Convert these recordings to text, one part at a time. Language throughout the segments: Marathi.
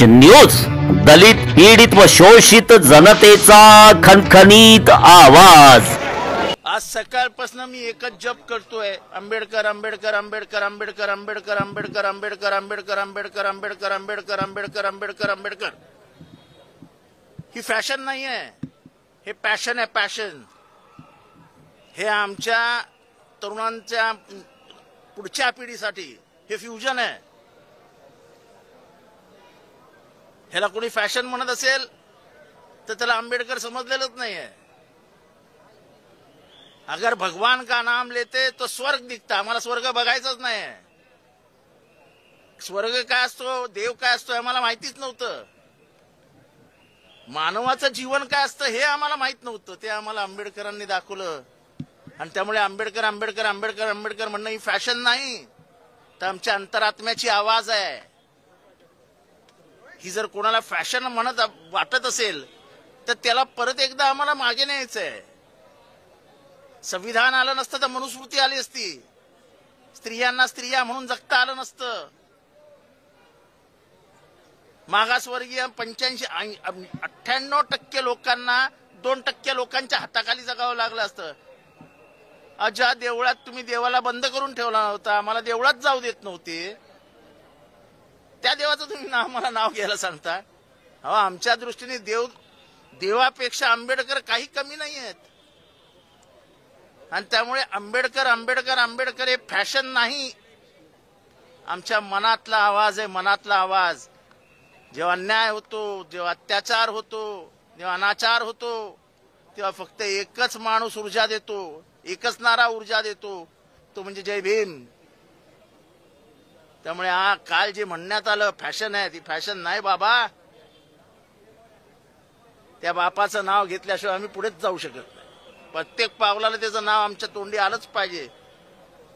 न्यूज, दलित पीडित व शोषित जनतेचा खणखणीत आवाज। आज सकाळपासून मी एकच जप करतोय, आंबेडकर आंबेडकर आंबेडकर आंबेडकर आंबेडकर आंबेडकर आंबेडकर आंबेडकर आंबेडकर आंबेडकर आंबेडकर आंबेडकर आंबेडकर आंबेडकर। ही फॅशन नाही आहे, हे पॅशन आहे, पॅशन। हे आमच्या तरुणांच्या पुढच्या पिढीसाठी हे फ्युजन आहे। ह्याला कोणी फॅशन म्हणत असेल तर त्याला आंबेडकर समजलेलंच नाहीये। अगर भगवान का नाम लेते तो स्वर्ग दिखता, आम्हाला स्वर्ग बघायचाच नाही। स्वर्ग काय असतो, देव काय असतो आम्हाला माहितीच नव्हतं। मानवाचं जीवन काय असतं हे आम्हाला माहित नव्हतं, ते आम्हाला आंबेडकरांनी दाखवलं। आणि त्यामुळे आंबेडकर आंबेडकर आंबेडकर आंबेडकर म्हणणं ही फॅशन नाही, तर आमच्या अंतरात्म्याची आवाज आहे। ही जर कोणाला फॅशन म्हणत वाटत असेल तर त्याला परत एकदा आम्हाला मागे न्यायचंय। संविधान आलं नसतं तर मनुस्मृती आली असती, स्त्रियांना स्त्रिया म्हणून जगता आलं नसतं। मागासवर्गीय 98% लोकांना 2% लोकांच्या हाताखाली जगावं लागलं असतं। ज्या देवळात तुम्ही देवाला बंद करून ठेवला नव्हता, आम्हाला देवळात जाऊ देत नव्हते, त्या देवाचं तुम्ही आम्हाला नाव घ्यायला सांगता। अहो, आमच्या दृष्टीने देवापेक्षा आंबेडकर काही कमी नाही आहेत। आणि त्यामुळे आंबेडकर आंबेडकर आंबेडकर हे फॅशन नाही, आमच्या मनातला आवाज आहे, मनातला आवाज। जेव्हा अन्याय होतो, जेव्हा अत्याचार होतो, जेव्हा अनाचार होतो, तेव्हा फक्त एकच माणूस ऊर्जा देतो, एकच नारा ऊर्जा देतो, तो म्हणजे जय भीम। त्यामुळे काल जे म्हणण्यात आलं फॅशन आहे, ती फॅशन नाही बाबा। त्या बापाचं नाव घेतल्याशिवाय आम्ही पुढेच जाऊ शकत नाही। प्रत्येक पावलाला त्याचं नाव आमच्या तोंडी आलंच पाहिजे,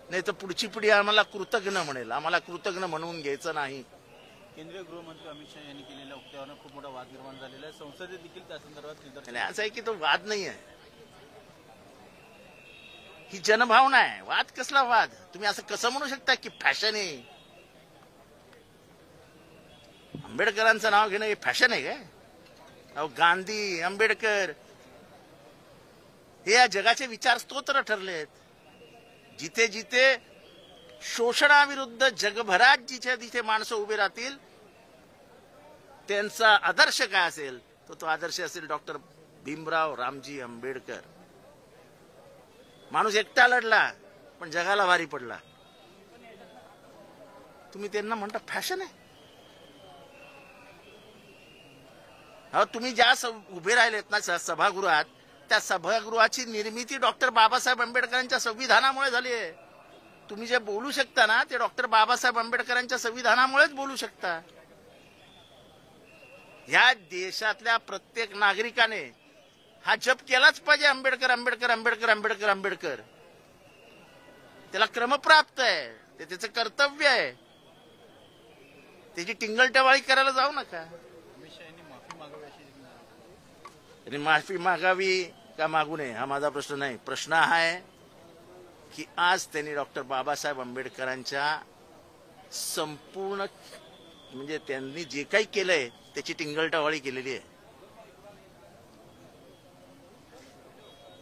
नाही तर पुढची पिढी आम्हाला कृतज्ञ म्हणेल, आम्हाला कृतज्ञ म्हणून घ्यायचं नाही। केंद्रीय गृहमंत्री अमित शहा यांनी केलेल्या वक्तव्यावर खूप मोठा वाद निर्माण झालेला आहे। संसदेत देखील त्या संदर्भात असं आहे की तो वाद नाही आहे, ही जनभावना आहे। वाद कसला वाद? तुम्ही असं कसं म्हणू शकता की फॅशन आहे? आंबेडकरांचं नाव घेणं हे फॅशन आहे काय? अहो, गांधी आंबेडकर हे या जगाचे विचार स्तोत्र ठरलेत। जिथे जिथे शोषणाविरुद्ध जगभरात जिथे जिथे माणसं उभे राहतील, त्यांचा आदर्श काय असेल तो आदर्श असेल डॉक्टर भीमराव रामजी आंबेडकर। माणूस एकटा लढला पण जगाला भारी पडला, तुम्ही त्यांना म्हणता फॅशन आहे? हा, तुम्ही ज्या उभे राहिलेत ना सभागृहात, त्या सभागृहाची निर्मिती डॉक्टर बाबासाहेब आंबेडकरांच्या संविधानामुळे झाली आहे। तुम्ही जे बोलू शकता ना, ते डॉक्टर बाबासाहेब आंबेडकरांच्या संविधानामुळेच बोलू शकता। या देशातल्या प्रत्येक नागरिकाने हा जप केलाच पाहिजे, आंबेडकर आंबेडकर आंबेडकर आंबेडकर आंबेडकर। त्याला क्रमप्राप्त आहे, ते त्याचं कर्तव्य आहे, त्याची टिंगलटवाळी करायला जाऊ नका। माफी मागावी का मागू नये हा माझा प्रश्न नाही। प्रश्न हा आहे की आज त्यांनी डॉक्टर बाबासाहेब आंबेडकरांच्या संपूर्ण म्हणजे त्यांनी जे काही केलंय त्याची टिंगलटवाळी केलेली आहे।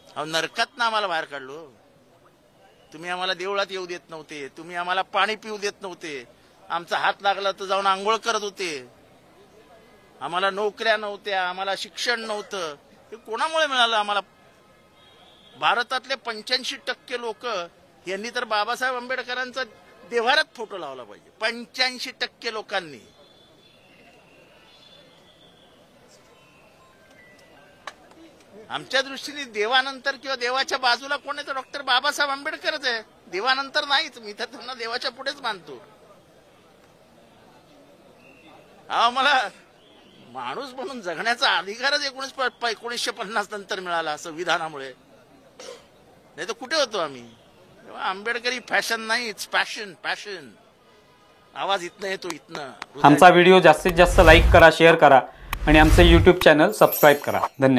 अहो, नरकात आम्हाला बाहेर काढलो, तुम्ही आम्हाला देवळात येऊ देत नव्हते, तुम्ही आम्हाला पाणी पिऊ देत नव्हते, आमचा हात लागला तर जाऊन आंघोळ करत होते, आम्हाला नोकऱ्या नव्हत्या, आम्हाला शिक्षण नव्हतं। हे कोणामुळे मिळालं आम्हाला? भारतातले 85% लोक यांनी तर बाबासाहेब आंबेडकरांचा देव्हारात फोटो लावला पाहिजे। 85% लोकांनी। आमच्या दृष्टीने देवानंतर किंवा देवाच्या बाजूला कोण आहे तर डॉक्टर बाबासाहेब आंबेडकरच आहे, देवानंतर नाहीच। मी तर त्यांना देवाच्या पुढेच मानतो। मला माणूस म्हणून जगण्याचा अधिकारच 1950 नंतर मिळाला संविधानामुळे, नाही तर कुठे होतो आम्ही? आंबेडकरी फॅशन नाही, इट्स पॅशन, पॅशन। आवाज इथनं येतो, इथनं। आमचा व्हिडिओ जास्तीत जास्त लाईक करा, शेअर करा आणि आमचे YouTube चॅनल सबस्क्राईब करा। धन्यवाद।